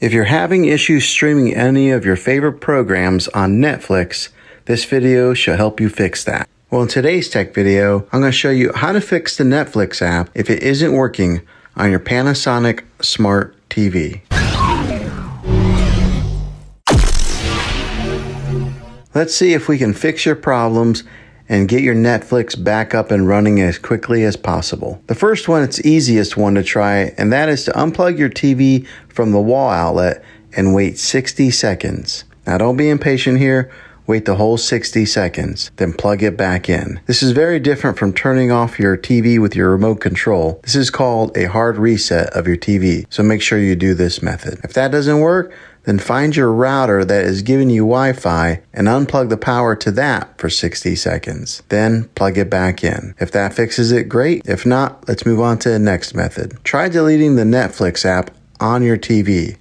If you're having issues streaming any of your favorite programs on Netflix, this video should help you fix that. Well, in today's tech video, I'm going to show you how to fix the Netflix app if it isn't working on your Panasonic Smart TV. Let's see if we can fix your problems and get your Netflix back up and running as quickly as possible. The first one, it's the easiest one to try, and that is to unplug your TV from the wall outlet and wait 60 seconds. Now don't be impatient here. Wait the whole 60 seconds, then plug it back in. This is very different from turning off your TV with your remote control. This is called a hard reset of your TV, so make sure you do this method. If that doesn't work, then find your router that is giving you Wi-Fi and unplug the power to that for 60 seconds. Then plug it back in. If that fixes it, great. If not, let's move on to the next method. Try deleting the Netflix app on your TV.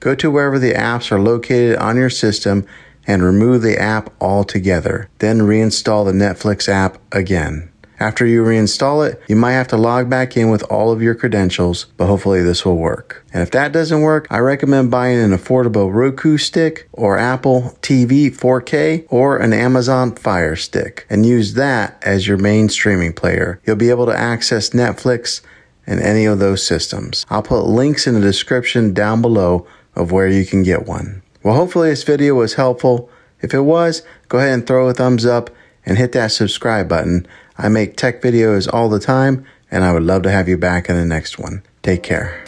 Go to wherever the apps are located on your system and remove the app altogether. Then reinstall the Netflix app again. After you reinstall it, you might have to log back in with all of your credentials, but hopefully this will work. And if that doesn't work, I recommend buying an affordable Roku stick or Apple TV 4K or an Amazon Fire Stick and use that as your main streaming player. You'll be able to access Netflix and any of those systems. I'll put links in the description down below of where you can get one. Well, hopefully this video was helpful. If it was, go ahead and throw a thumbs up and hit that subscribe button. I make tech videos all the time, and I would love to have you back in the next one. Take care.